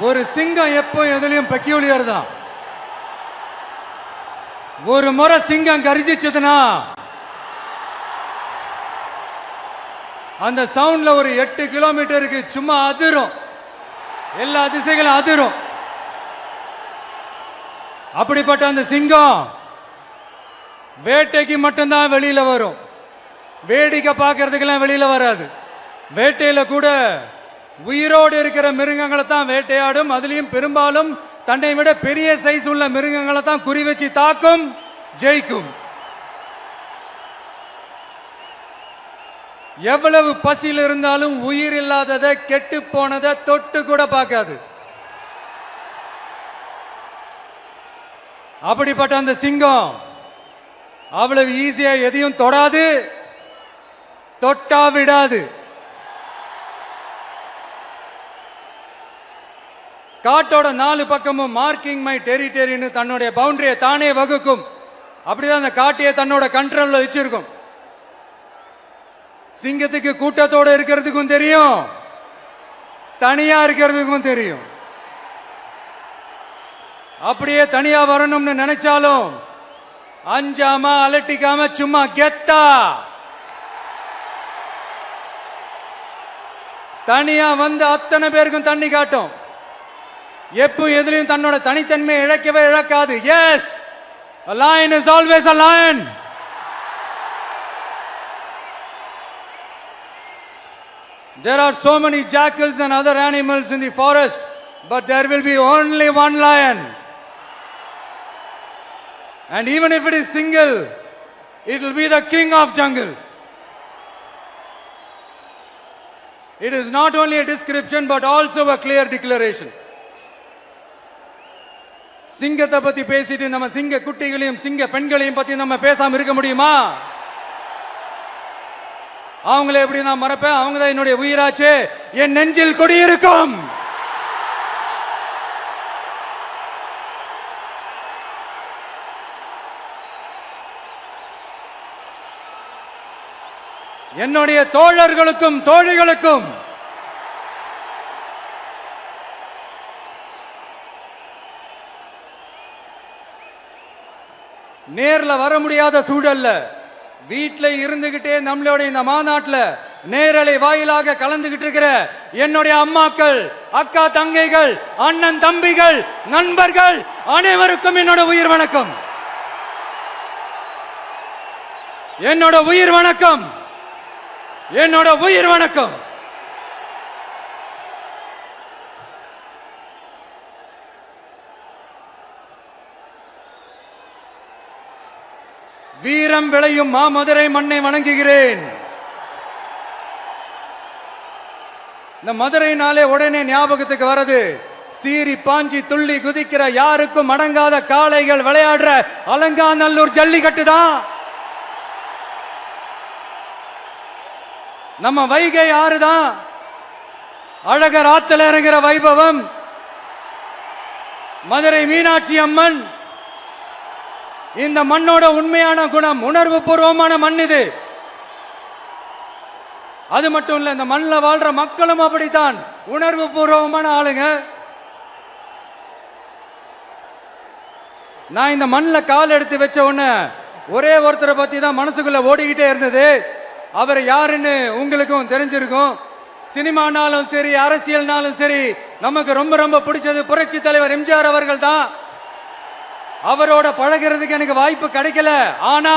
ஒரு சிங்கம் எப்போ எதுலயும் பெக்யூலியர் தான். ஒரு முறை சிங்கம் கரிச்சிச்சதுன்னா அந்த சவுண்ட்ல ஒரு 8 கிலோமீட்டருக்கு சும்மா அதிரும், எல்லா திசைகளும் அதிரும். அப்படிப்பட்ட அந்த சிங்கம் வேட்டைக்கு மட்டும்தான் வெளியில வரும், வேடிக்கை பார்க்கறதுக்கெல்லாம் வெளியில வராது. வேட்டையில கூட உயிரோடு இருக்கிற மிருகங்களை தான் வேட்டையாடும். அதுலயும் பெரும்பாலும் தன்னை விட பெரிய சைஸ் உள்ள மிருகங்களை தான் குறி வச்சு தாக்கும், ஜெயிக்கும். எவ்வளவு பசியில் இருந்தாலும் உயிர் இல்லாததை, கெட்டு போனதை தொட்டு கூட பார்க்காது. அப்படிப்பட்ட அந்த சிங்கம் அவ்வளவு ஈஸியா எதையும் தொடாது, தொட்டா விடாது. காட்டோட 4 பக்கமும் மார்க்கிங் மை டெரிட்டரின்னு தன்னுடைய பவுண்டரியை தானே வகுக்கும். அப்படிதான் அந்த காட்டையே தன்னோட கண்ட்ரோல்ல வச்சிருக்கும். சிங்கத்துக்கு கூட்டத்தோட இருக்கிறதுக்கும் தெரியும், தனியா இருக்கிறதுக்கும் தெரியும். அப்படியே தனியா வரணும்னு நினைச்சாலும் அஞ்சாம அலட்டிக்காம சும்மா கெத்தா தனியா வந்து அத்தனை பேருக்கும் தண்ணி காட்டும். எப்போ எதிலையும் தன்னோட தனித்தன்மையை இழக்கவே இழக்காது. Yes, a lion is always a lion. There are so many jackals and other animals in the forest, but there will be only one lion. And even if it is single, it will be the king of jungle. It is not only a description but also a clear declaration. சிங்கத்தை பத்தி பேசிட்டு நம்ம சிங்க குட்டிகளையும் சிங்க பெண்களையும் பத்தி நம்ம பேசாம இருக்க முடியுமா? அவங்கள எப்படி நான் மறப்பேன்? அவங்க தான் என்னுடைய உயிராச்சு, என் நெஞ்சில் குடியிருக்கும். என்னுடைய தோழர்களுக்கும் தோழிகளுக்கும் நேர்ல வர முடியாத சூழல்ல வீட்டில் இருந்துகிட்டே நம்மளோட இந்த மாநாட்டில் நேரலை வாயிலாக கலந்துகிட்டு இருக்கிற என்னுடைய அம்மாக்கள், அக்கா தங்கைகள், அண்ணன் தம்பிகள், நண்பர்கள் அனைவருக்கும் என்னோட உயிர் வணக்கம். என்னோட உயிர் வணக்கம், என்னோட உயிர் வணக்கம். வீரம் விளையும் மாமதுரை மண்ணை வணங்குகிறேன். இந்த மதுரைனாலே உடனே ஞாபகத்துக்கு வரது சீறி பாஞ்சி துள்ளி குதிக்கிற யாருக்கும் அடங்காத காளைகள் விளையாடுற அலங்காநல்லூர் ஜல்லிக்கட்டு தான். நம்ம வைகை ஆறு தான். அழகர் ஆத்துல இறங்குற வைபவம், மதுரை மீனாட்சி அம்மன். இந்த மண்ணோட உண்மையான குணம் உணர்வு பூர்வமான மண் இது. அது மட்டும் இல்ல, இந்த மண்ணில் வாழ்ற மக்களும் அப்படித்தான் உணர்வு பூர்வமான ஆளுங்க. நான் இந்த மண்ணில் கால் எடுத்து வச்ச உடனே ஒரே ஒருத்தரை பத்தி தான் மனசுக்குள்ள ஓடிக்கிட்டே இருந்தது. அவர் யாருன்னு உங்களுக்கும் தெரிஞ்சிருக்கும். சினிமானாலும் சரி, அரசியல்னாலும் சரி, நமக்கு ரொம்ப ரொம்ப பிடிச்சது புரட்சி தலைவர் எம்ஜிஆர் அவர்கள் தான். அவரோட பழகிறதுக்கு எனக்கு வாய்ப்பு கிடைக்கல. ஆனா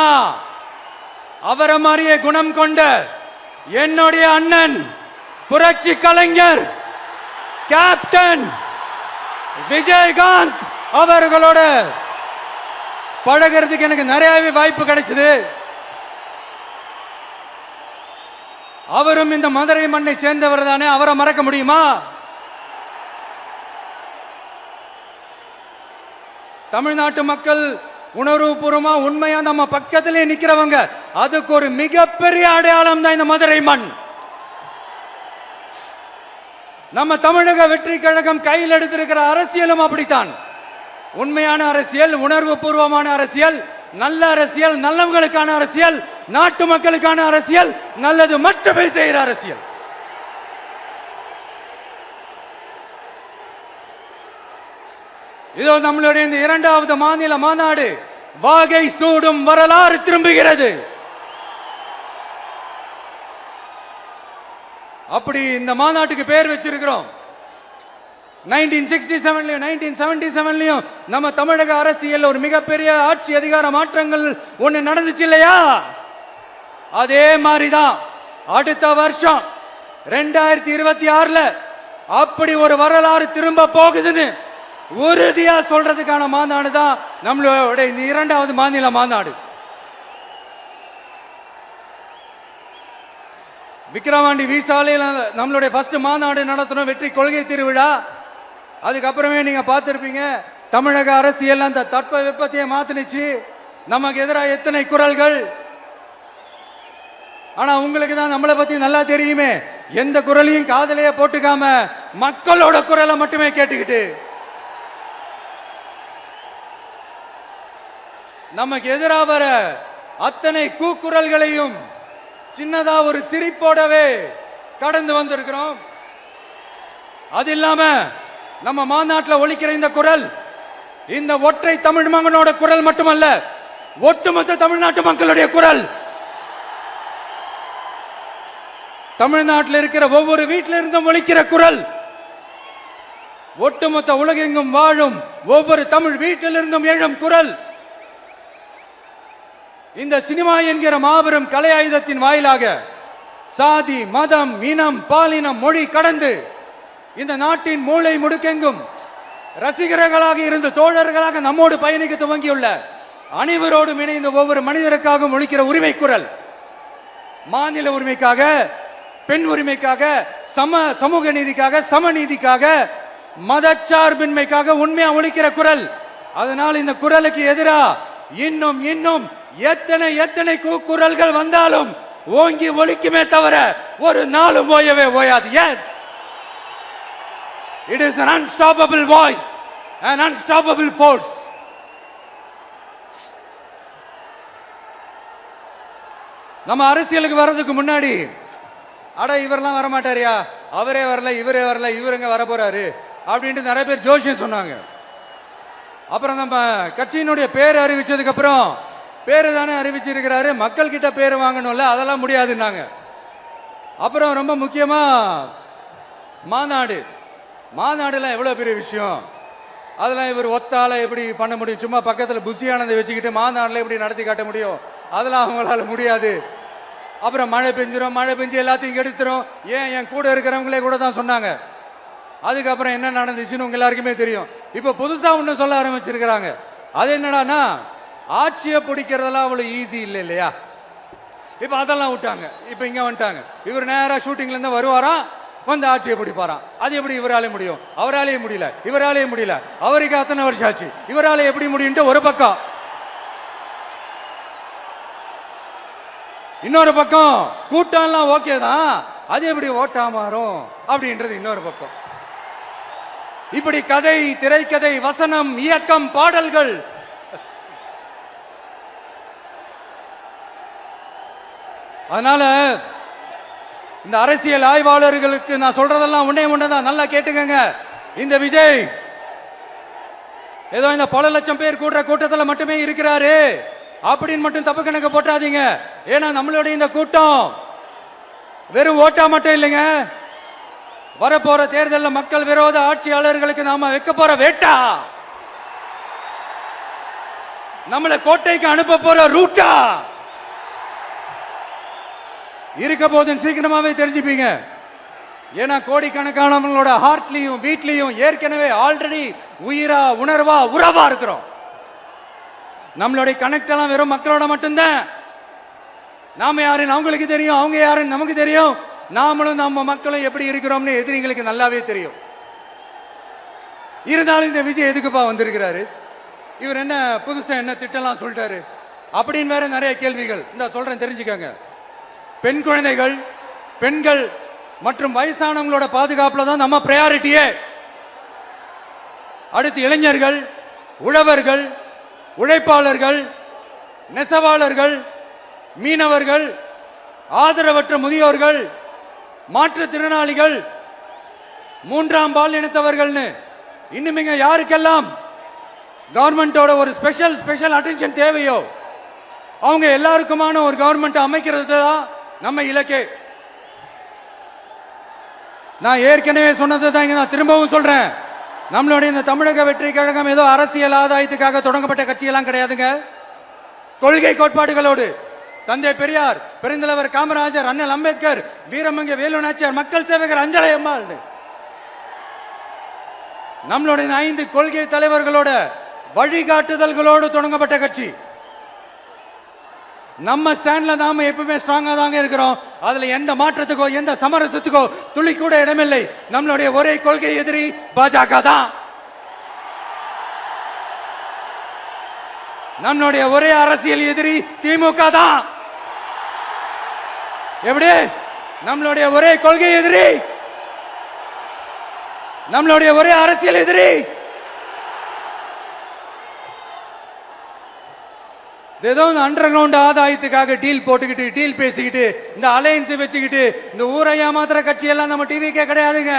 அவரை மாதிரியே குணம் கொண்ட என்னுடைய அண்ணன் புரட்சி கலைஞர் கேப்டன் விஜயகாந்த் அவர்களோட பழகிறதுக்கு எனக்கு நிறையவே வாய்ப்பு கிடைச்சது. அவரும் இந்த மதுரை மண்ணை சேர்ந்தவர் தானே, அவரை மறக்க முடியுமா? தமிழ்நாட்டு மக்கள் உணர்வுபூர்வமா உண்மையா நம்ம பக்கத்திலே நிக்கிறவங்க, அதுக்கு ஒரு மிகப்பெரிய அடையாளம் தான் இந்த மதுரை மண். நம்ம தமிழக வெற்றி கழகம் கையில் எடுத்திருக்கிற அரசியலும் அப்படித்தான். உண்மையான அரசியல், உணர்வு பூர்வமான அரசியல், நல்ல அரசியல், நல்லவங்களுக்கான அரசியல், நாட்டு மக்களுக்கான அரசியல், நல்லது மட்டுமே செய்கிற அரசியல். இதோ நம்மளுடைய இந்த இரண்டாவது மாநில மாநாடு வாகை சூடும் வரலாறு திரும்புகிறது. அப்படி இந்த மாநாட்டுக்கு பேர் வச்சிருக்கிறோம். 1967லயும் 1977லயும் நம்ம தமிழக அரசியல் ஒரு மிகப்பெரிய ஆட்சி அதிகார மாற்றங்கள் ஒண்ணு நடந்துச்சு இல்லையா? அதே மாதிரிதான் அடுத்த வருஷம் 2026ல அப்படி ஒரு வரலாறு திரும்ப போகுதுன்னு உறுதியா சொல்றதுக்கான மாநாடு தான் நம்மளோட இந்த இரண்டாவது மாநில மாநாடு. விக்கிரவாண்டி விசாலையில் நம்மளுடைய ஃபர்ஸ்ட் மாநாடு நடத்தணும், வெற்றி கொள்கை திருவிழா. அதுக்கப்புறமே நீங்க பார்த்திருப்பீங்க தமிழக அரசியல் அந்த தட்ப வெப்பத்தையே மாத்தினுச்சு. நமக்கு எதிராக எத்தனை குரல்கள். ஆனா உங்களுக்கு தான் நம்மளை பத்தி நல்லா தெரியுமே, எந்த குரலையும் காதலையே போட்டுக்காம மக்களோட குரலை மட்டுமே கேட்டுக்கிட்டு நமக்கு எதிராக வர அத்தனை கூக்குரல்களையும் சின்னதா ஒரு சிரிப்போடவே கடந்து வந்திருக்கிறோம். அது இல்லாம நம்ம மாநாட்டில் ஒலிக்கிற இந்த குரல் இந்த ஒற்றை தமிழ் மகனோட குரல் மட்டுமல்ல, ஒட்டுமொத்த தமிழ்நாட்டு மக்களுடைய குரல். தமிழ்நாட்டில் இருக்கிற ஒவ்வொரு வீட்டில இருந்தும் ஒலிக்கிற குரல், ஒட்டுமொத்த உலகெங்கும் வாழும் ஒவ்வொரு தமிழ் வீட்டிலிருந்தும் எழும் குரல். இந்த சினிமா என்கிற மாபெரும் கலை ஆயுதத்தின் வாயிலாக சாதி, மதம், இனம், பாலினம், மொழி கடந்து இந்த நாட்டின் மூளை முடுக்கெங்கும் ரசிகர்களாக இருந்து தோழர்களாக நம்மோடு பயணிக்க துவங்கியுள்ள அனைவரோடும் இணைந்த ஒவ்வொரு மனிதருக்காகவும் ஒலிக்கிற உரிமை குரல். மாநில உரிமைக்காக, பெண் உரிமைக்காக, சமூக நீதிக்காக, சமநீதிக்காக, மதச்சார்பின்மைக்காக உண்மையா ஒலிக்கிற குரல். அதனால் இந்த குரலுக்கு எதிரா இன்னும் இன்னும் எத்தனை குரல்கள் வந்தாலும் ஓங்கி ஒலிக்குமே தவிர ஒரு நாளும் ஓயவே ஓயாது. Yes, it is an unstoppable voice, an unstoppable force. நம்ம அரசியலுக்கு வர்றதுக்கு முன்னாடி அட இவரெல்லாம் வர மாட்டாரியா, அவரே வரல, இவரே வரல, இவருங்க வர போறாரு அப்படின்ட்டு நிறைய பேர் ஜோஷியம் சொன்னாங்க. அப்புறம் நம்ம கட்சியினுடைய பேர் அறிவிச்சதுக்கு அப்புறம் பேரு தானே அறிவிச்சிருக்கிறாரு, மக்கள் கிட்ட பேர் வாங்கணும்ல, அதெல்லாம் முடியாதுன்னாங்க. அப்புறம் ரொம்ப முக்கியமா மாநாடுலாம் எவ்வளவு பெரிய விஷயம், அதெல்லாம் இவர் ஒத்தால எப்படி பண்ண முடியும், சும்மா பக்கத்தில் புஷியானதை வச்சுக்கிட்டு மாநாடுல எப்படி நடத்தி காட்ட முடியும், அதெல்லாம் அவங்களால முடியாது. அப்புறம் மழை பெஞ்சு எல்லாத்தையும் கெடுத்துரும். ஏன் என் கூட இருக்கிறவங்களே கூட தான் சொன்னாங்க. அதுக்கப்புறம் என்ன நடந்துச்சுன்னு உங்க எல்லாருக்குமே தெரியும். இப்ப புதுசா ஒண்ணு சொல்ல ஆரம்பிச்சிருக்கிறாங்க. அது என்னடானா, ஆட்சியை பிடிக்கிறதெல்லாம் அவ்வளவு ஈஸி இல்லை இல்லையா. இப்ப அதெல்லாம் விட்டாங்க, இப்ப இங்க வந்துட்டாங்க. இவர் நேரா ஷூட்டிங்ல இருந்து வருவாராம், வந்து ஆட்சியை பிடிப்பாராம். அது எப்படி இவராலே முடியும், அவராலேயே முடியல, இவராலேயே முடியல, அவருக்கு அத்தனை வருஷம் ஆச்சு, இவராலே எப்படி முடியும் ஒரு பக்கம். இன்னொரு பக்கம் கூட்டம்லாம் ஓகே தான், அது எப்படி ஓட்டா மாறும் அப்படின்றது இன்னொரு பக்கம். இப்படி கதை, திரைக்கதை, வசனம், இயக்கம், பாடல்கள், அதனால இந்த அரசியல் ஆய்வாளர்களுக்கு நான் சொல்றதெல்லாம் ஒன்னேதான், நல்லா கேட்டுக்கங்க. இந்த விஜய் ஏதோ இந்த பல லட்சம் பேர் கூடுற கூட்டத்தில் மட்டுமே இருக்கிறாரு அப்படின்னு மட்டும் தப்பு கணக்கு போட்டாதீங்க. ஏன்னா நம்மளுடைய இந்த கூட்டம் வெறும் ஓட்டா மட்டும் இல்லைங்க, வரப்போற தேர்தலில் மக்கள் விரோத ஆட்சியாளர்களுக்கு நாம வைக்க போற வேட்டா, நம்மளை கோட்டைக்கு அனுப்ப போற ரூட்டா இருக்க போதுன்னு சீக்கிரமாவே தெரிஞ்சுப்பீங்க. ஏன்னா கோடிக்கணக்கானவங்களோட ஹார்ட்லயும் வீட்லயும் ஏற்கனவே ஆல்ரெடி உயிரா, உணர்வா, உறவா இருக்கிறோம். நம்மளுடைய கனெக்ட் எல்லாம் வெறும் மக்களோட மட்டும்தான். நாம யாருன்னு அவங்களுக்கு தெரியும், அவங்க யாருன்னு நமக்கு தெரியும். நாமளும் நம்ம மக்களும் எப்படி இருக்கிறோம்னு எதிரிங்களுக்கு நல்லாவே தெரியும். இருந்தாலும் இந்த விஜய் எதுக்குப்பா வந்திருக்கிறாரு, இவர் என்ன புதுசா என்ன திட்டம்லாம் சொல்லிட்டாரு அப்படின்னு வேற நிறைய கேள்விகள். இந்த சொல்றேன் தெரிஞ்சுக்கங்க. பெண் குழந்தைகள், பெண்கள் மற்றும் வயசானவங்களோட பாதுகாப்புல தான் நம்ம பிரையாரிட்டியே. அடுத்து இளைஞர்கள், உழவர்கள், உழைப்பாளர்கள், நெசவாளர்கள், மீனவர்கள், ஆதரவற்ற முதியோர்கள், மாற்றுத்திறனாளிகள், மூன்றாம் பால் இனத்தவர்கள்னு இன்னும் யாருக்கெல்லாம் கவர்மெண்டோட ஒரு ஸ்பெஷல் அட்டென்ஷன் தேவையோ அவங்க எல்லாருக்குமான ஒரு கவர்மெண்ட் அமைக்கிறது தான் நம்ம இலக்கே. நான் ஏற்கனவே சொன்னது தான் இங்க நான் திரும்பவும் சொல்றேன். நம்மளுடைய இந்த தமிழக வெற்றி கழகம் ஏதோ அரசியல் ஆதாயத்துக்காக தொடங்கப்பட்ட கட்சியெல்லாம் கிடையாதுங்க. கொள்கை கோட்பாடுகளோடு தந்தை பெரியார், பெருந்தலைவர் காமராஜர், அண்ணல் அம்பேத்கர், வீரமங்க வேலு நாச்சியார், மக்கள் சேவகர் அஞ்சலை அம்மாள், நம்மளுடைய 5 கொள்கை தலைவர்களோட வழிகாட்டுதல்களோடு தொடங்கப்பட்ட கட்சி. நம்ம ஸ்டாண்ட்ல நாம எப்பவுமே ஸ்ட்ராங்கா தாங்க இருக்கிறோம். அதுல எந்த மாற்றத்துக்கோ எந்த சமரசத்துக்கோ துளி கூட இடமில்லை. நம்மளுடைய ஒரே கொள்கை எதிரி பாஜக தான். நம்மளுடைய ஒரே அரசியல் எதிரி திமுக தான். எப்படி? நம்மளுடைய ஒரே கொள்கை எதிரி, நம்மளுடைய ஒரே அரசியல் எதிரி ஏதோ அண்டர் கிரவுண்ட் ஆதாயத்துக்காக டீல் போட்டுக்கிட்டு டீல் பேசிக்கிட்டு இந்த அலையன்ஸ் வச்சுக்கிட்டு இந்த ஊரை ஏமாத்துற கட்சி எல்லாம் நம்ம டிவிக்கே கிடையாதுங்க.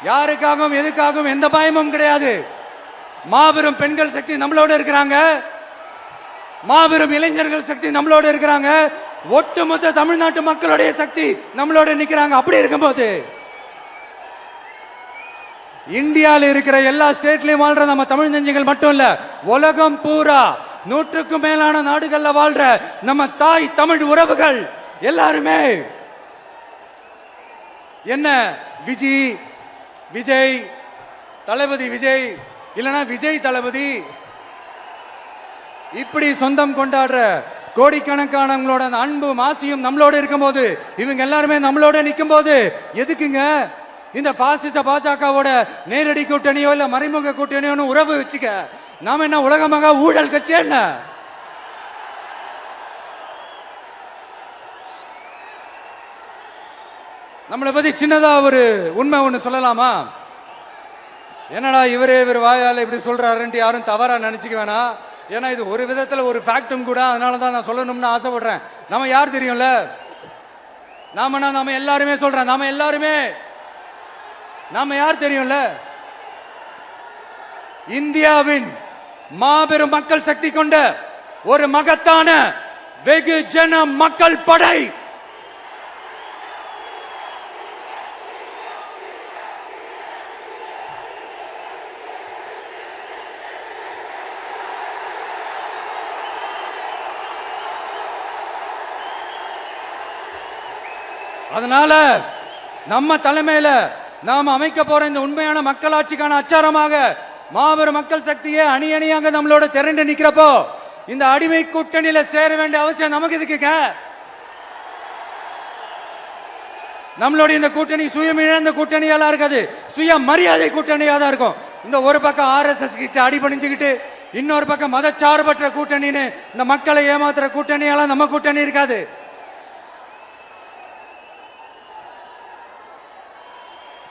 யாருக்காகவும் எதுக்காகவும் எந்த பயமும் கிடையாது. மாபெரும் பெண்கள் சக்தி நம்மளோட இருக்கிறாங்க, மாபெரும் இளைஞர்கள் சக்தி நம்மளோட இருக்கிறாங்க, ஒட்டுமொத்த தமிழ்நாட்டு மக்களுடைய சக்தி நம்மளோட நிக்கிறாங்க. அப்படி இருக்கும்போது இந்தியாவில் இருக்கிற எல்லா ஸ்டேட்லயும் வாழ்ற நம்ம தமிழ் நெஞ்சங்கள் மட்டும் இல்ல, உலகம் பூரா 100க்கும் மேலான நாடுகள்ல வாழ்ற நம்ம தாய் தமிழ் உறவுகள் எல்லாருமே என்ன விஜய் தளபதி விஜய் இல்லனா விஜய் தளபதி இப்படி சொந்தம் கொண்டாடுற கோடிக்கணக்கானவங்களோட அன்பு மாசியும் நம்மளோட இருக்கும்போது, இவங்க எல்லாருமே நம்மளோட நிற்கும் போது எதுக்குங்க இந்த பாசிச பாஜகவோட நேரடி கூட்டணியோ இல்ல மறைமுக கூட்டணியோ உறவு வச்சுக்க? நாம என்ன உலகமாக ஊழல் கட்சி? என்ன நம்மளை பத்தி சின்னதா ஒரு உண்மை ஒண்ணு சொல்லலாமா? என்னடா இவர் வாயால இப்படி சொல்றாருன்ட்டு யாரும் தவறா நினைச்சுக்க வேணாம். ஏன்னா இது ஒரு விதத்துல ஒரு ஃபேக்டும் கூட. அதனாலதான் நான் சொல்லணும்னு ஆசைப்படுறேன். நம்ம யார் தெரியும்ல? நாம எல்லாருமே சொல்றேன். நாம யார் தெரியும்ல? இந்தியாவின் மாபெரும் மக்கள் சக்தி கொண்ட ஒரு மகத்தான வெகுஜன மக்கள் படை. அதனால நம்ம தலைமையில நாம் அமைக்க போற இந்த உண்மையான மக்களாட்சிக்கான அச்சாரமாக மாபெரும் மக்கள் சக்தியே அணி அணியாக நம்மளோட திரண்டு நிக்கிறப்போ இந்த அடிமை கூட்டணியில சேர வேண்டிய அவசியம் நமக்கு இருக்குங்க. நம்மளுடைய இந்த கூட்டணி சுயம் இழந்த கூட்டணியெல்லாம் இருக்காது, சுய மரியாதை கூட்டணியா தான் இருக்கும். இந்த ஒரு பக்கம் RSS கிட்ட அடிபணிஞ்சுக்கிட்டு, இன்னொரு பக்கம் மதச்சார்பற்ற கூட்டணின்னு இந்த மக்களை ஏமாத்துற கூட்டணியெல்லாம் நம்ம கூட்டணி இருக்காது.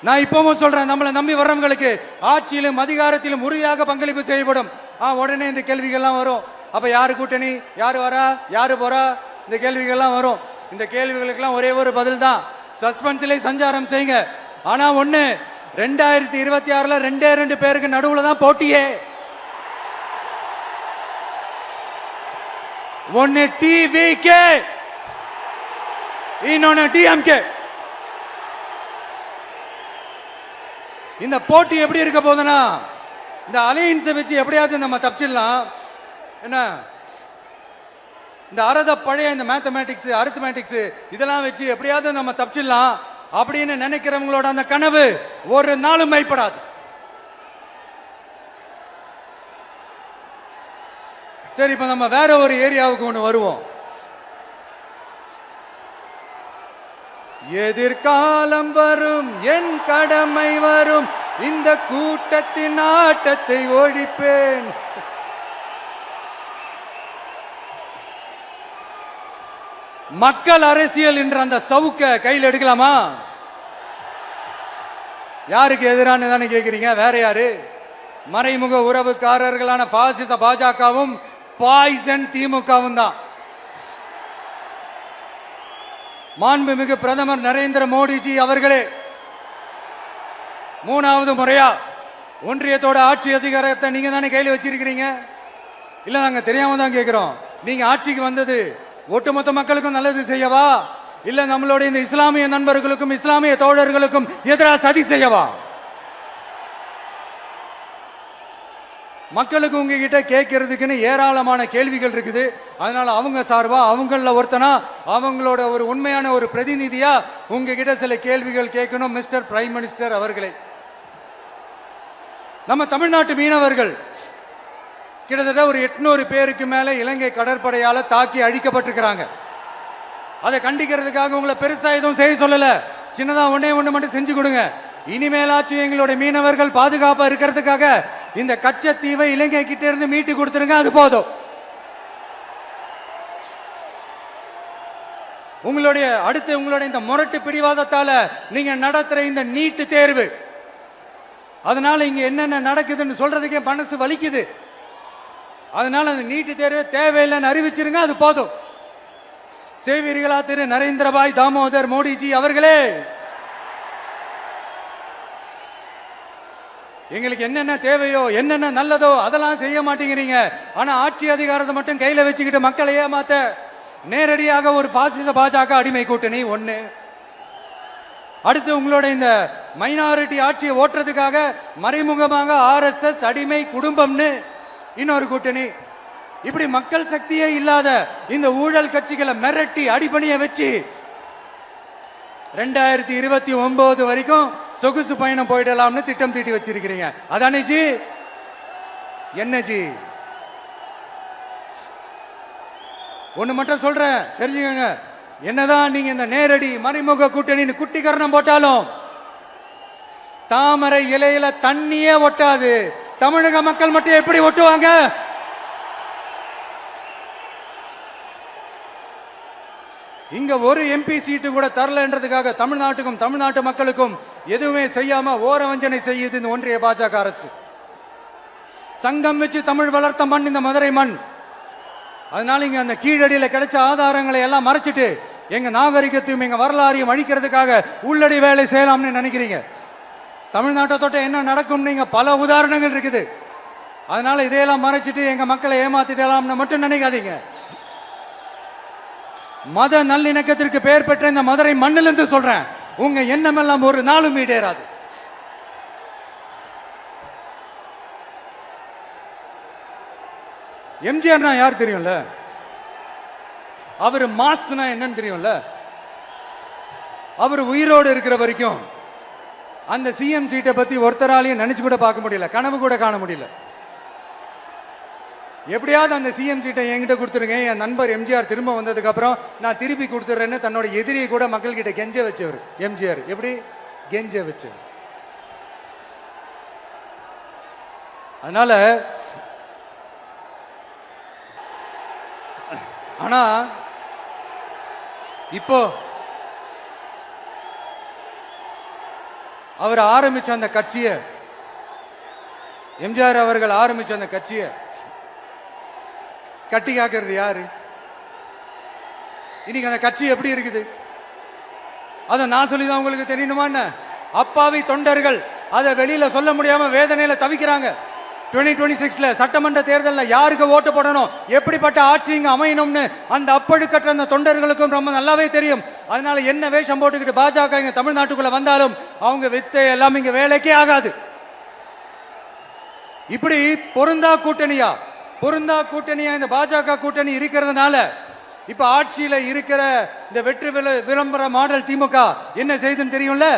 நான் இப்பவும் சொல்றேன், நம்மளை நம்பி வர்றவங்களுக்கு ஆட்சியிலும் அதிகாரத்திலும் உறுதியாக பங்களிப்பு செய்யப்படும். உடனே இந்த கேள்விகள்லாம் வரும். அப்ப யாரு கூட்டணி, யாரு வரா, யாரு போறா, இந்த கேள்விகள்லாம் வரும். இந்த கேள்விகளுக்கெல்லாம் ஒரே ஒரு பதில் தான், சஸ்பென்ஸ்ல சஞ்சாரம் செய்யுங்க. ஆனா ஒண்ணு, 2026ல 2 பேருக்கு நடுவுல தான் போட்டியே. ஒன்னு TVK, இன்னொன்னு DMK. இந்த போட்டி எப்படி இருக்க போதுன்னா, இந்த அலையன்ஸை வச்சு எப்படியாவது நம்ம தப்பிச்சிடலாம். என்ன இந்த பழைய இந்த மேத்தமேட்டிக்ஸ் அரித்மேட்டிக்ஸ் இதெல்லாம் வச்சு எப்படியாவது நம்ம தப்பிச்சிடலாம் அப்படின்னு நினைக்கிறவங்களோட அந்த கனவு ஒரு நாளும் மைப்படாது. சரி, இப்ப நம்ம வேற ஒரு ஏரியாவுக்கு ஒன்று வருவோம். எதிர்காலம் வரும், என் கடமை வரும், இந்த கூட்டத்தின் ஆட்டத்தை ஒழிப்பேன். மக்கள் அரசியல் என்ற அந்த சவுக்க கையில் எடுக்கலாமா? யாருக்கு எதிரான தானே கேட்கிறீங்க? வேற யாரு? மறைமுக உறவுக்காரர்களான பாசிச பாஜகவும் பாய்சன் திமுகவும் தான். மாண்புமிகு பிரதமர் நரேந்திர மோடிஜி அவர்களே 3வது முறையா ஒன்றியத்தோட ஆட்சி அதிகாரத்தை நீங்க தானே கையில் வச்சிருக்கிறீங்க. இல்ல நாங்க தெரியாம தான் கேட்கிறோம். நீங்க ஆட்சிக்கு வந்தது ஒட்டுமொத்த மக்களுக்கும் நல்லது செய்யவா, இல்ல நம்மளுடைய இந்த இஸ்லாமிய நண்பர்களுக்கும் இஸ்லாமிய தோழர்களுக்கும் எதிராக சதி செய்யவா? மக்களுக்கு உங்ககிட்ட கேட்கறதுக்குன்னு ஏராளமான கேள்விகள் இருக்குது. அதனால அவங்க சார்பா அவங்கள ஒருத்தனா அவங்களோட ஒரு உண்மையான ஒரு பிரதிநிதியா உங்ககிட்ட சில கேள்விகள் கேட்கணும். மிஸ்டர் பிரைம் மினிஸ்டர் அவர்களே, நம்ம தமிழ்நாட்டு மீனவர்கள் கிட்டத்தட்ட ஒரு 800 பேருக்கு மேல இலங்கை கடற்படையால தாக்கி அழிக்கப்பட்டிருக்கிறாங்க. அதை கண்டிக்கிறதுக்காக உங்களை பெருசா எதுவும் செய்ய சொல்லல, சின்னதா ஒண்ணே ஒண்ணு மட்டும் செஞ்சு கொடுங்க. இனிமேலாச்சும் எங்களுடைய மீனவர்கள் பாதுகாப்பா இருக்கிறதுக்காக இந்த கச்சத்தீவை இலங்கை கிட்ட இருந்து மீட்டு கொடுத்துருங்க, அது போதும். உங்களுடைய இந்த முரட்டு பிடிவாதத்தால நீங்க நடத்துற இந்த நீட்டு தேர்வு, அதனால இங்க என்னென்ன நடக்குதுன்னு சொல்றதுக்கே மனசு வலிக்குது. அதனால அந்த நீட்டு தேர்வு தேவையில்லைன்னு அறிவிச்சிருங்க, அது போதும். செய்வீர்களா திரு நரேந்திரபாய் தாமோதர் மோடிஜி அவர்களே? எங்களுக்கு என்னென்ன தேவையோ என்னென்ன நல்லதோ அதெல்லாம் செய்ய மாட்டேங்கிறீங்க. ஆனா ஆட்சி அதிகாரத்தை மட்டும் கையில வச்சுக்கிட்டு மக்களை ஏமாத்த நேரடியாக ஒரு பாசிச பாஜக அடிமை கூட்டணி ஒண்ணு. அடுத்து உங்களோட இந்த மைனாரிட்டி ஆட்சியை ஓட்டுறதுக்காக மறைமுகமாக RSS அடிமை குடும்பம்னு இன்னொரு கூட்டணி. இப்படி மக்கள் சக்தியே இல்லாத இந்த ஊழல் கட்சிகளை மிரட்டி அடிபணிய வச்சு 2029 வரைக்கும் சொகுசு பயணம் போயிடலாம்னு திட்டம் தீட்டி வச்சிருக்கிறீங்க. அதானே ஜி? என்ன ஜி? ஒண்ணு மட்டும் சொல்றேன், தெரிஞ்சுக்கங்க. என்னதான் நீங்க இந்த நேரடி மறைமுக கூட்டணின்னு குட்டிகரணம் போட்டாலும் தாமரை இலையில தண்ணியே ஒட்டாது. தமிழக மக்கள் மட்டும் எப்படி ஒட்டுவாங்க? இங்க ஒரு MP சீட்டு கூட தரலன்றதுக்காக தமிழ்நாட்டுக்கும் தமிழ்நாட்டு மக்களுக்கும் எதுவுமே செய்யாம ஓரவஞ்சனை செய்யுது இந்த ஒன்றிய பாஜக அரசு. சங்கம் வச்சு தமிழ் வளர்த்த மண் இந்த மதுரை மண். அதனால இங்க அந்த கீழடியில கிடைச்ச ஆதாரங்களை எல்லாம் மறைச்சிட்டு எங்க நாகரிகத்தையும் எங்க வரலாறையும் அழிக்கிறதுக்காக உள்ளடி வேலை செய்யலாம்னு நினைக்கிறீங்க. தமிழ்நாட்டை தொட்ட என்ன நடக்கும் நீங்க பல உதாரணங்கள் இருக்குது. அதனால இதையெல்லாம் மறைச்சிட்டு எங்க மக்களை ஏமாத்திடலாம்னு மட்டும் நினைக்காதீங்க. மத நல்லிணக்கத்திற்கு பெயர் பெற்ற இந்த மதுரை மண்ணிலிருந்து சொல்றேன், உங்க எண்ணம் எல்லாம் ஒரு நாளும் ஈடேறாது. எம்ஜிஆர்னா யார் தெரியும்ல? அவர் மாஸ்னா என்னன்னு தெரியும்ல? அவர் உயிரோடு இருக்கிற வரைக்கும் அந்த CM சீட்டை பத்தி ஒருத்தராலையும் நினைச்சு கூட பார்க்க முடியல, கனவு கூட காண முடியல. எப்படியாவது அந்த CM சீட்டை என்கிட்ட கொடுத்துருங்க, என் நண்பர் எம்ஜிஆர் திரும்ப வந்ததுக்கு அப்புறம் நான் திருப்பி கொடுத்துறேன்னு தன்னோட எதிரியை கூட மக்கள் கிட்ட கெஞ்ச வச்சவர் எம்ஜிஆர். எப்படி கெஞ்ச வச்சவர்? அதனால ஆனா இப்போ அவர் ஆரம்பிச்ச அந்த கட்சியை, எம்ஜிஆர் அவர்கள் ஆரம்பிச்ச அந்த கட்சியை கட்டி காக்கிறது யாரு? இன்னைக்கு அந்த கட்சி எப்படி இருக்குது அதை நான் சொல்லிதான் உங்களுக்கு தெரியணுமா? அப்பாவி தொண்டர்கள் அதை வெளியில சொல்ல முடியாம வேதனையில தவிக்கிறாங்க. 2026 சட்டமன்ற தேர்தலில் யாருக்கு ஓட்டு போடணும், எப்படிப்பட்ட ஆட்சி இங்க அமையணும்னு அந்த அப்பழுக்கற்ற அந்த தொண்டர்களுக்கும் ரொம்ப நல்லாவே தெரியும். அதனால என்ன வேஷம் போட்டுக்கிட்டு பாஜக இங்க தமிழ்நாட்டுக்குள்ள வந்தாலும் அவங்க வித்தை எல்லாம் இங்க வேலைக்கே ஆகாது. இப்படி பொருந்தா கூட்டணியா இந்த பாஜக கூட்டணி இருக்கிறதுனால இப்ப ஆட்சியில இருக்கிற இந்த வெற்றி விளம்பர மாடல் திமுக என்ன செய்துன்னு தெரியும்ல?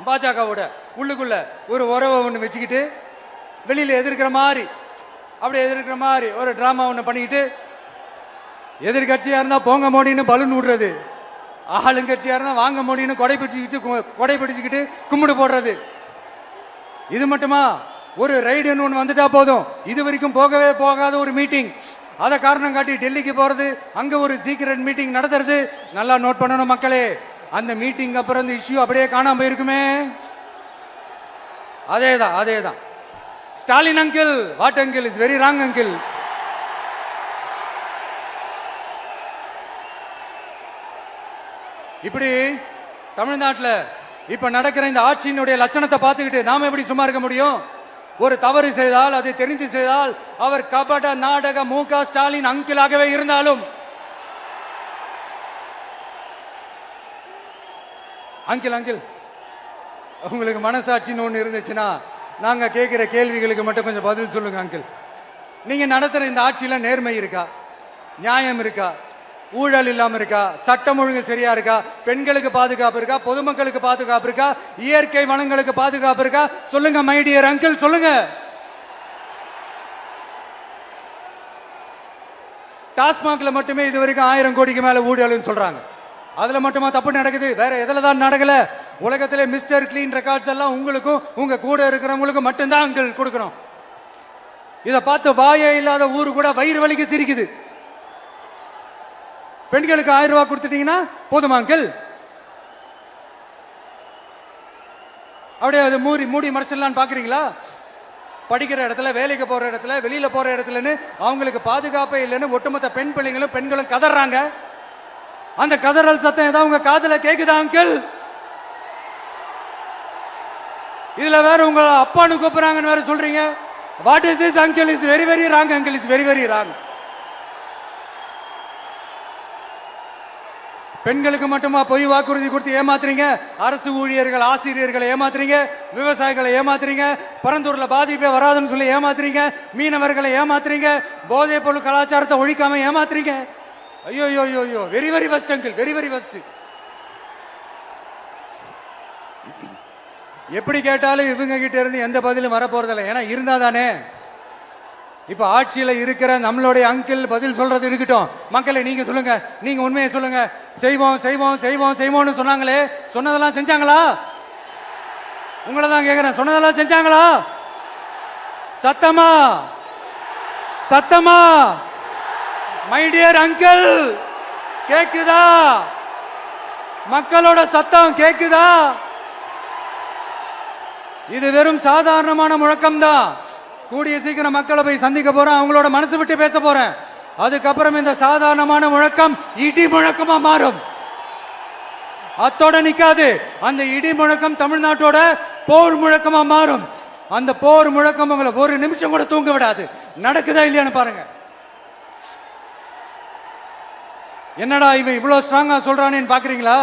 பாஜகவோட உள்ளுக்குள்ள ஒரு உறவை ஒண்ணு வச்சுக்கிட்டு வெளியில எதிர்க்கிற மாதிரி ஒரு டிராமா ஒண்ணு பண்ணிக்கிட்டு, எதிர்கட்சியா இருந்தா போங்க மோடின்னு பலூன் விடுறது, ஆளுங்கட்சியா இருந்தா வாங்க மோடின்னு கொடை பிடிச்சுக்கிட்டு கும்பிடு போடுறது. இது மட்டுமா? ஒரு ரைடுன்னு ஒன்று வந்துட்டா போதும், இது வரைக்கும் போகவே போகாத ஒரு மீட்டிங், அதை காரணம் காட்டி டெல்லிக்கு போறது, அங்க ஒரு சீக்ரெட் மீட்டிங் நடத்துறது. நல்லா நோட் பண்ணணும் மக்களே, அந்த மீட்டிங் அப்புறம் இந்த இஷ்யூ அப்படியே காணாம போயிருக்குமே. அதேதான் Stalin uncle, what uncle is very wrong uncle. இப்படி தமிழ்நாட்டில் இப்ப நடக்கிற இந்த ஆட்சியினுடைய லட்சணத்தை பார்த்துக்கிட்டு நாம எப்படி சும்மா இருக்க முடியும்? ஒரு தவறு செய்தால், அதை தெரிந்து செய்தால், அவர் கபட நாடக மு.க. ஸ்டாலின் அங்கிளாகவே இருந்தாலும், அங்கிள் உங்களுக்கு மனசாட்சின்னு ஒன்று இருந்துச்சுன்னா நாங்க கேட்கிற கேள்விகளுக்கு மட்டும் கொஞ்சம் பதில் சொல்லுங்க அங்கிள். நீங்க நடத்துற இந்த ஆட்சியில நேர்மை இருக்கா, நியாயம் இருக்கா, ஊழல் இல்லாம இருக்கா, சட்டம் ஒழுங்கு சரியா இருக்கா, பெண்களுக்கு பாதுகாப்பு இருக்கா, பொதுமக்களுக்கு பாதுகாப்பு இருக்கா, இயற்கை வளங்களுக்கு பாதுகாப்பு இருக்கா? சொல்லுங்க மை டியர் அங்கிள், சொல்லுங்க. டாஸ்மாக்ல மட்டுமே இது வரைக்கும் 1000 கோடிக்கு மேல ஊழல்னு சொல்றாங்க. அதுல மட்டுமா தப்பு நடக்குது? வேற எதுல தான் நடக்கல? உலகத்திலே மிஸ்டர் கிளீன் ரெக்கார்ட்ஸ் எல்லாம் உங்களுக்கும் உங்க கூட இருக்கிறவங்களுக்கும் மட்டும்தான் அங்கிள் கொடுக்கணும். இத பார்த்து வாயே இல்லாத ஊரு கூட வயிறு வலிக்கு சிரிக்குது. பெண்களுக்கு 1000 ரூபாய் கொடுத்துட்டீங்கன்னா போதுமா அங்கிள்? அப்படியே அது மூடி மறைச்சிடலான்னு பாக்குறீங்களா? படிக்கிற இடத்துல, வேலைக்கு போற இடத்துல, வெளியில போற இடத்துலன்னு அவங்களுக்கு பாதுகாப்பே இல்லைன்னு ஒட்டுமொத்த பெண்களும் கதறாங்க. அந்த கதறல் சத்தம் ஏதாவது உங்க காதுல கேக்குதா அங்கிள்? இதுல வேற உங்க அப்பான்னு கூப்பிடுறாங்கன்னு வேற சொல்றீங்க. What is this uncle? Is very very wrong uncle, is very very wrong. பெண்களுக்கு மட்டுமா பொய் வாக்குறுதி கொடுத்து ஏமாத்துறீங்க? அரசு ஊழியர்கள், ஆசிரியர்களை ஏமாத்துறீங்க, விவசாயிகளை ஏமாத்துறீங்க, பரந்தூர்ல பாதிப்பே வராதுன்னு சொல்லி ஏமாத்துறீங்க, மீனவர்களை ஏமாத்துறீங்க, போதைப் பொருள் கலாச்சாரத்தை ஒழிக்காம ஏமாத்துறீங்க. ஐயோ ஐயோ ஐயோ, very very first uncle, very very first. எப்படி கேட்டாலும் இவங்க கிட்ட இருந்து எந்த பதிலும் வர போறதில்லை. ஏன்னா இருந்தா தானே. இப்ப ஆட்சியில இருக்கிற நம்மளுடைய அங்கிள் பதில் சொல்றது இருக்கட்டும். மக்களை நீங்க சொல்லுங்க, நீங்க உண்மையை சொல்லுங்க. செய்வோம் செய்வோம் செய்வோம் செய்வோம்னு சொன்னாங்களே, சொன்னதெல்லாம் செஞ்சாங்களா? உங்களை தான் கேக்குறேன், சொன்னதெல்லாம் செஞ்சாங்களா? சத்தமா சத்தமா மை டியர் அங்கிள், கேக்குதா? மக்களோட சத்தம் கேக்குதா? இது வெறும் சாதாரணமான முழக்கம் தான். கூடிய சீக்கிரம் மக்களை போய் சந்திக்க போறேன், அவங்களோட மனசு விட்டு பேச போறேன். அதுக்கப்புறம் இந்த சாதாரணமான முழக்கம் இடி முழக்கமா மாறும். அத்தோட நிக்காது. அந்த இடி முழக்கம் தமிழ்நாட்டோட போர் முழக்கமா மாறும். அந்த போர் முழக்கம் உங்களை ஒரு நிமிஷம் கூட தூங்க விடாது. நடக்குதா இல்லையான்னு பாருங்க. என்னடா இவன் இவ்வளவு ஸ்ட்ராங்கா சொல்றானேன்னு பாக்குறீங்களா?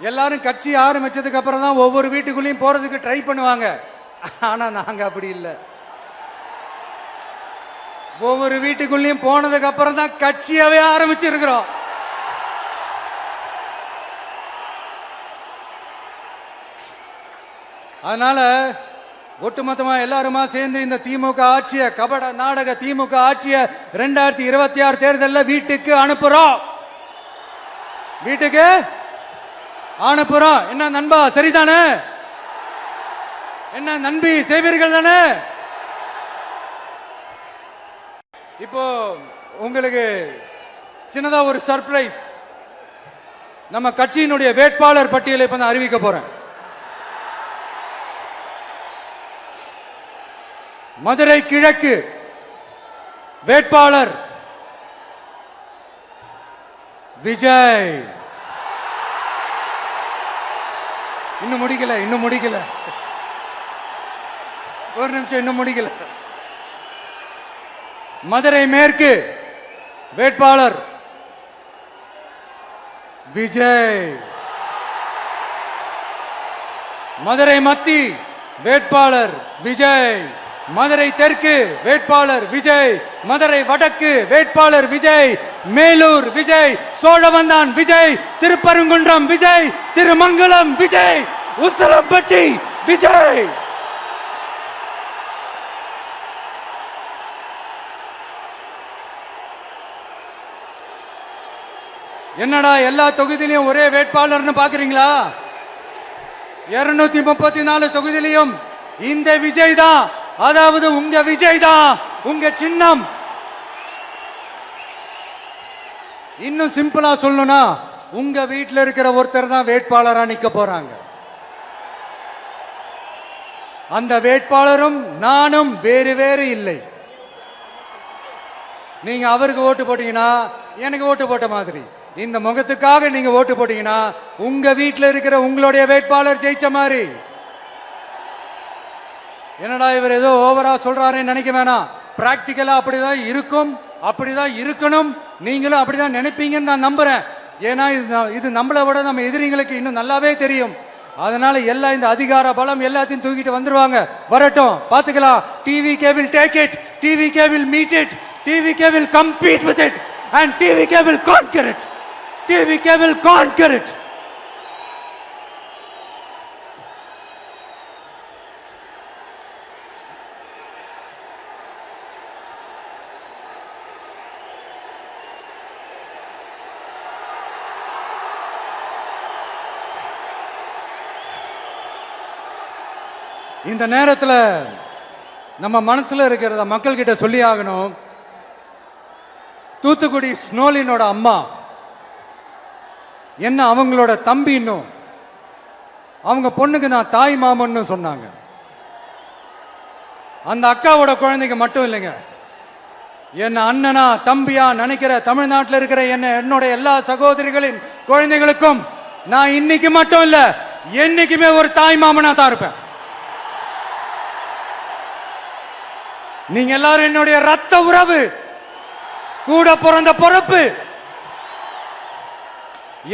எல்லாரும் கட்சி ஆரம்பிச்சதுக்கு அப்புறம் தான் ஒவ்வொரு வீட்டுக்குள்ளேயும் போறதுக்கு ட்ரை பண்ணுவாங்க. ஆனா நாங்க அப்படி இல்லை. ஒவ்வொரு வீட்டுக்குள்ளேயும் போனதுக்கு அப்புறம் தான் கட்சியாவே ஆரம்பிச்சிருக்கிறோம். அதனால ஒட்டுமொத்தமா எல்லாருமா சேர்ந்து இந்த திமுக ஆட்சிய, கபட நாடக திமுக ஆட்சிய 2026 தேர்தலில் வீட்டுக்கு அனுப்புறோம். வீட்டுக்கு அனுப்புறோம். என்ன நண்பா, சரிதானே? என்ன நண்பி, செய்வீர்கள் தானே? இப்போ உங்களுக்கு சின்னதா ஒரு சர்ப்ரைஸ். நம்ம கட்சியினுடைய வேட்பாளர் பட்டியலை இப்ப நான் அறிவிக்க போறேன். மதுரை கிழக்கு வேட்பாளர் விஜய். இன்னும் முடிக்கல. ஒரு நிமிஷம், இன்னும் முடிக்கல. மதுரை மேற்கு வேட்பாளர் விஜய். மதுரை மத்தி வேட்பாளர் விஜய். மதுரை தெற்கு வேட்பாளர் விஜய். மதுரை வடக்கு வேட்பாளர் விஜய். மேலூர் விஜய். சோழவந்தான் விஜய். திருப்பரங்குன்றம் விஜய். திருமங்கலம் விஜய். உசிலம்பட்டி விஜய். என்னடா எல்லா தொகுதியிலையும் ஒரே வேட்பாளர்னு பாக்குறீங்களா? 234 தொகுதியிலையும் இந்த விஜய் தான். அதாவது உங்க விஜய் தான் உங்க சின்னம். இன்னும் சிம்பிளா சொல்லணும்னா உங்க வீட்டில் இருக்கிற ஒருத்தர் தான் வேட்பாளரா நிக்க போறாங்க. அந்த வேட்பாளரும் நானும் வேறு வேறு இல்லை. நீங்க அவருக்கு ஓட்டு போட்டீங்கன்னா எனக்கு ஓட்டு போட்ட மாதிரி. இந்த முகத்துக்காக நீங்க ஓட்டு போட்டீங்கன்னா உங்க வீட்டில் இருக்கிற உங்களுடைய வேட்பாளர் ஜெயிச்ச மாதிரி. என்னடா இவர் ஏதோ ஓவரா சொல்றாருன்னு நினைக்க வேணாம். பிராக்டிக்கலா அப்படிதான் இருக்கும், அப்படிதான் இருக்கணும். நீங்களும் அப்படிதான் நினைப்பீங்கன்னு நான் நம்புறேன். ஏன்னா இது நம்மளை விட நம்ம எதிரிங்களுக்கு இன்னும் நல்லாவே தெரியும். அதனால எல்லாம் இந்த அதிகார பலம் எல்லாத்தையும் தூக்கிட்டு வந்துருவாங்க. வரட்டும், பாத்துக்கலாம். TVK will take it, TVK will meet it, TVK will compete with it and TVK will conquer it, TVK will conquer it. இந்த நேரத்தில் நம்ம மனசுல இருக்கிறத மக்கள் கிட்ட சொல்லி ஆகணும். தூத்துக்குடி ஸ்னோலினோட அம்மா என்ன அவங்களோட தம்பி, இன்னும் அவங்க பொண்ணுக்கு நான் தாய் மாமன்னு சொன்னாங்க. அந்த அக்காவோட குழந்தைங்க மட்டும் இல்லைங்க, என்ன அண்ணனா தம்பியா நினைக்கிற தமிழ்நாட்டில் இருக்கிற என்னோட எல்லா சகோதரிகளின் குழந்தைகளுக்கும் நான் இன்னைக்கு மட்டும் இல்ல, என்னைக்குமே ஒரு தாய் மாமனா தான் இருப்பேன். நீங்க எல்லாரும் என்னுடைய ரத்த உறவு, கூட பிறந்த பொறுப்பு.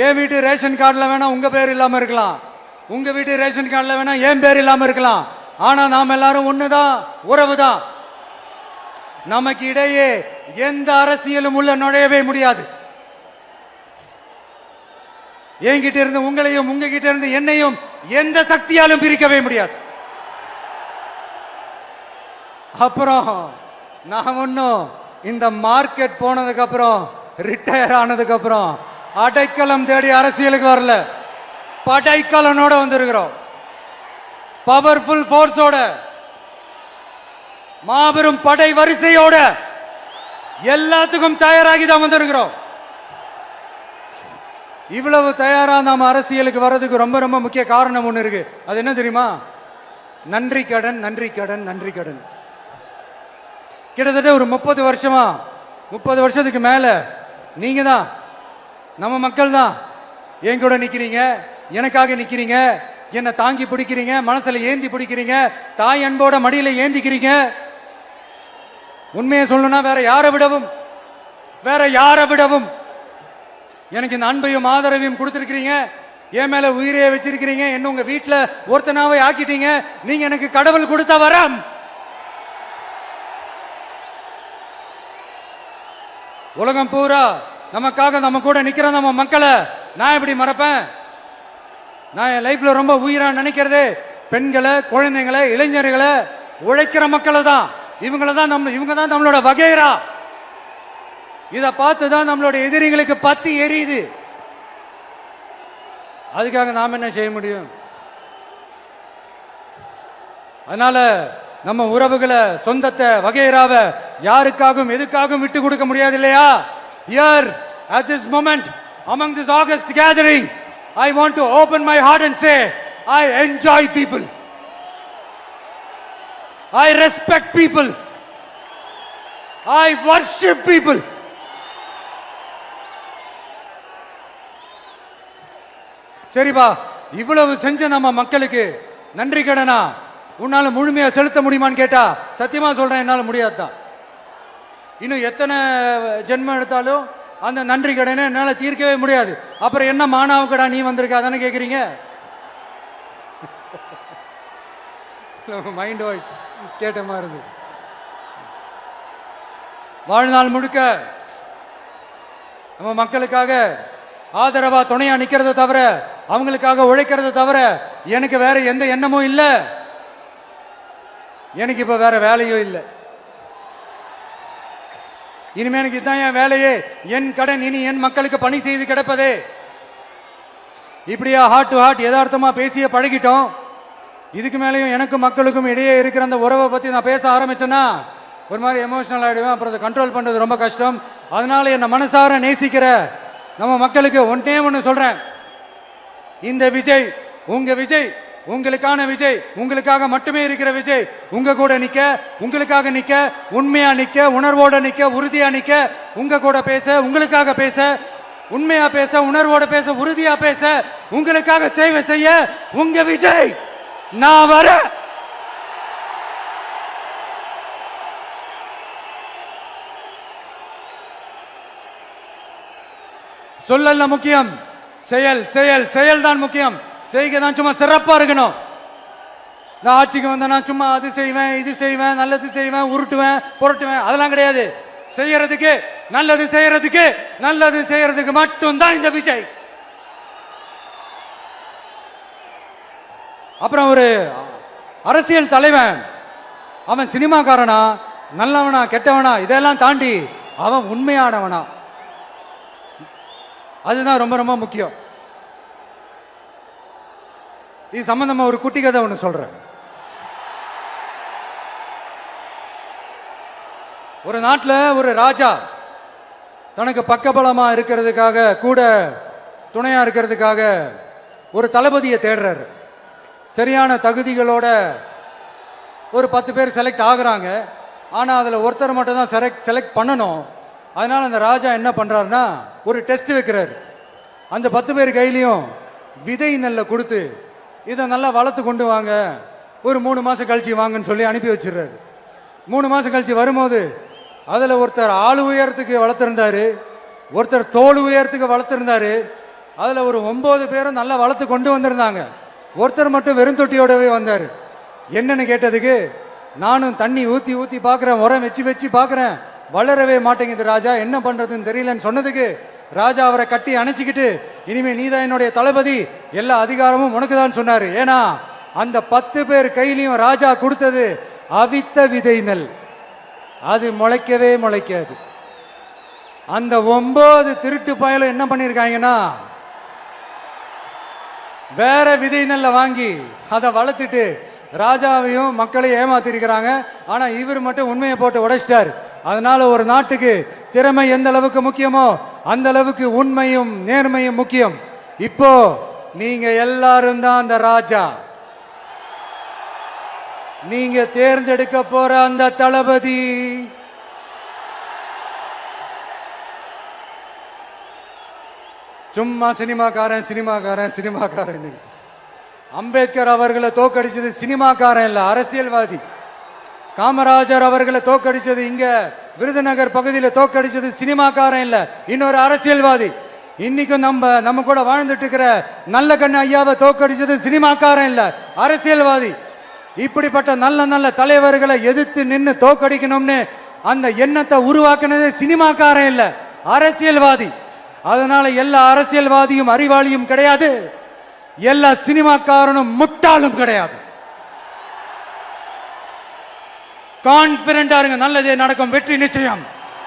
என் வீட்டு ரேஷன் கார்டுல வேணா உங்க பேர் இல்லாம இருக்கலாம், உங்க வீட்டு ரேஷன் கார்டுல வேணா என் பேர் இல்லாம இருக்கலாம். ஆனா நாம் எல்லாரும் ஒண்ணுதான், உறவுதான். நமக்கு இடையே எந்த அரசியலும் உள்ள நுழையவே முடியாது. என்கிட்ட இருந்து உங்களையும், உங்ககிட்ட இருந்து என்னையும் எந்த சக்தியாலும் பிரிக்கவே முடியாது. அப்புறம் நான் ஒன்னும் இந்த மார்க்கெட் போனதுக்கு அப்புறம், ரிட்டையர் ஆனதுக்கு அப்புறம் அடைக்கலம் தேடி அரசியலுக்கு வரல, படைக்கலனோட வந்திருக்கிறோம். பவர்ஃபுல் போர்ஸோட, மாபெரும் படை வரிசையோட, எல்லாத்துக்கும் தயாராகி தான் வந்திருக்கிறோம். இவ்வளவு தயாரா நாம அரசியலுக்கு வர்றதுக்கு ரொம்ப ரொம்ப முக்கிய காரணம் ஒண்ணு இருக்கு. அது என்ன தெரியுமா? நன்றி கடன், நன்றி கடன், நன்றி கடன். கிட்டத்தட்ட ஒரு 30 வருஷமா, 30 வருஷத்துக்கு மேல நீங்க தான், நம்ம மக்கள் தான் என் கூட நிக்கிறீங்க, எனக்காக நிக்கிறீங்க, என்னை தாங்கி பிடிக்கிறீங்க, மனசுல ஏந்தி பிடிக்கிறீங்க, தாய் அன்போட மடியில ஏந்திக்கிறீங்க. உண்மையை சொல்லணும்னா வேற யாரை விடவும் எனக்கு இந்த அன்பையும் ஆதரவையும் கொடுத்திருக்கிறீங்க. என் மேல உயிரையே வச்சிருக்கிறீங்க. என்ன உங்க வீட்டுல ஒருத்தனாவே ஆக்கிட்டீங்க. நீங்க எனக்கு கடவுள் கொடுத்த வரம். உலகம் பூரா நமக்காக நம்ம கூட நிக்கிற நம்ம மக்களை நான் எப்படி மறப்பேன்? நான் என் லைஃப்ல ரொம்ப உயிரா நினைக்கிறதே பெண்களை, குழந்தைங்களை, இளைஞர்களை, உழைக்கிற மக்களை தான். இவங்க தான் நம்மளோட வகைரா. இதை பார்த்துதான் நம்மளோட எதிரிகளுக்கு பத்தி எரியுது. அதுக்காக நாம் என்ன செய்ய முடியும்? அதனால நம்ம உறவுகளை, சொந்தத்தை, வகைராவை யாருக்காகவும் எதுக்காகவும் விட்டு கொடுக்க முடியாது இல்லையா? Here at this moment among this August gathering, I want to open my heart and say I enjoy people, I respect people, I worship people. சரிப்பா, இவ்வளவு செஞ்ச நம்ம மக்களுக்கு நன்றி கடனா உன்னால முழுமையா செலுத்த முடியுமான்னு கேட்டா சத்தியமா சொல்றேன், என்னால முடியாதுதான். இன்னும் எத்தனை ஜென்மம் எடுத்தாலும் அந்த நன்றி கடனை என்னால தீர்க்கவே முடியாது. அப்புறம் என்ன மானாவுக்கடா நீ வந்திருக்க தானே கேக்குறீங்க? மைண்ட் வாய்ஸ் கேட்ட மாதிரி இருந்தது. வாழ்நாள் முழுக்க நம்ம மக்களுக்காக ஆதரவா துணையா நிக்கிறத தவிர, அவங்களுக்காக உழைக்கிறத தவிர எனக்கு வேற எந்த எண்ணமும் இல்லை. எனக்கு இப்ப வேற வேலையும் இல்லை. இனிமே எனக்கு இதுதான் என் வேலையே, என் கடன். இனி என் மக்களுக்கு பணி செய்து கிடப்பதே. இப்படியா ஹார்ட் டு ஹார்ட் யதார்த்தமா பேசிய பழகிட்டோம். இதுக்கு மேலேயும் எனக்கும் மக்களுக்கும் இடையே இருக்கிற அந்த உறவை பத்தி நான் பேச ஆரம்பிச்சேன்னா ஒரு மாதிரி எமோஷனல் ஆயிடுவேன். அப்புறம் அதை கண்ட்ரோல் பண்றது ரொம்ப கஷ்டம். அதனால என்ன மனசார நேசிக்கிற நம்ம மக்களுக்கு ஒன்னே ஒன்று சொல்றேன். இந்த விஜய் உங்க விஜய், உங்களுக்கான விஜய், உங்களுக்காக மட்டுமே இருக்கிற விஜய். உங்க கூட நிக்க, உங்களுக்காக நிக்க, உண்மையா நிக்க, உணர்வோட நிக்க, உறுதியா நிக்க, உங்க கூட பேச, உங்களுக்காக பேச, உண்மையா பேச, உணர்வோட பேச, உறுதியா பேச, உங்களுக்காக சேவை செய்ய உங்க விஜய் நான் வர. சொல்லல முக்கியம், செயல் செயல் செயல் தான் முக்கியம். செய்கை தான் சும்மா சிறப்பா இருக்கணும். நான் ஆட்சிக்கு வந்தேன்னா சும்மா அது செய்வேன் இது செய்வேன் நல்லது செய்வேன் உருட்டுவேன் புரட்டுவேன் அதெல்லாம் கிடையாது. செய்யறதுக்கு நல்லது செய்யறதுக்கு நல்லது செய்யறதுக்கு மட்டும்தான் இந்த விஜய். அப்புறம் ஒரு அரசியல் தலைவன் அவன் சினிமாக்காரனா நல்லவனா கெட்டவனா இதெல்லாம் தாண்டி அவன் உண்மையானவனா, அதுதான் ரொம்ப ரொம்ப முக்கியம். இது சம்பந்தமா ஒரு குட்டி கதை ஒன்று சொல்றேன். ஒரு நாட்டில் ஒரு ராஜா தனக்கு பக்கபலமா இருக்கிறதுக்காக கூட துணையா இருக்கிறதுக்காக ஒரு தளபதியை தேடுறாரு. சரியான தகுதிகளோட ஒரு 10 பேர் செலக்ட் ஆகுறாங்க. ஆனால் அதில் ஒருத்தர் மட்டும் தான் செலக்ட் பண்ணணும். அதனால அந்த ராஜா என்ன பண்ணுறாருன்னா ஒரு டெஸ்ட் வைக்கிறாரு. அந்த 10 பேர் கையிலையும் விதை நெல்லை கொடுத்து இதை நல்லா வளர்த்து கொண்டு வாங்க, ஒரு 3 மாதம் கழிச்சு வாங்கன்னு சொல்லி அனுப்பி வச்சிடுறாரு. 3 மாதம் கழிச்சு வரும்போது அதில் ஒருத்தர் ஆள் உயரத்துக்கு வளர்த்துருந்தாரு, ஒருத்தர் தோல் உயரத்துக்கு வளர்த்துருந்தாரு. அதில் ஒரு 9 பேரும் நல்லா வளர்த்து கொண்டு வந்திருந்தாங்க. ஒருத்தர் மட்டும் வெறும் தொட்டியோடவே வந்தார். என்னன்னு கேட்டதுக்கு, நானும் தண்ணி ஊற்றி ஊற்றி பார்க்குறேன், உரம் வச்சு வச்சு பார்க்குறேன், வளரவே மாட்டேங்குது ராஜா, என்ன பண்ணுறதுன்னு தெரியலன்னு சொன்னதுக்கு ராஜா அவரை கட்டி அணைச்சிக்கிட்டு, இனிமே நீதான் என்னுடைய தளபதி, எல்லா அதிகாரமும் உனக்கு தான் சொன்னார். ஏன்னா அந்த 10 பேர் கையிலையும் ராஜா கொடுத்தது அவித்த விதை நெல், அது முளைக்கவே முளைக்காது. அந்த 9 திருட்டு பயலும் என்ன பண்ணியிருக்காங்கன்னா வேற விதை நெல்ல வாங்கி அதை வளர்த்துட்டு ராஜாவையும் மக்களையும் ஏமாத்திருக்கிறாங்க. ஆனா இவர் மட்டும் உண்மையை போட்டு உடைச்சிட்டார். அதனால ஒரு நாட்டுக்கு திறமை எந்த அளவுக்கு முக்கியமோ அந்த அளவுக்கு உண்மையும் நேர்மையும் முக்கியம். இப்போ நீங்க எல்லாரும் தான் அந்த ராஜா. நீங்க தேர்ந்தெடுக்க போற அந்த தளபதி சும்மா சினிமாக்காரன் சினிமாக்காரன் சினிமாக்காரன். அம்பேத்கர் அவர்களை தோக்கடிச்சது சினிமாக்காரன் இல்ல, அரசியல்வாதி. காமராஜர் அவர்களை தோக்கடிச்சது இங்க விருதுநகர் பகுதியில் தோக்கடிச்சது சினிமாக்காரன் இல்ல, இன்னொரு அரசியல்வாதி. இன்னைக்கும் நம்ம கூட வாழ்ந்துட்டு இருக்கிற நல்ல கண்ணு ஐயாவை தோக்கடிச்சது சினிமாக்காரன் இல்ல, அரசியல்வாதி. இப்படிப்பட்ட நல்ல நல்ல தலைவர்களை எதிர்த்து நின்று தோக்கடிக்கணும்னு அந்த எண்ணத்தை உருவாக்குனது சினிமாக்காரன் இல்ல, அரசியல்வாதி. அதனால எல்லா அரசியல்வாதியும் அறிவாளியும் கிடையாது, எல்லா சினிமாக்காரனும் முட்டாளும் கிடையாது. கான்பிடண்டா இருங்க, நல்லதே நடக்கும், வெற்றி நிச்சயம்.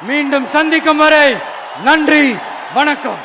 மீண்டும் சந்திக்கும் வரை நன்றி, வணக்கம்.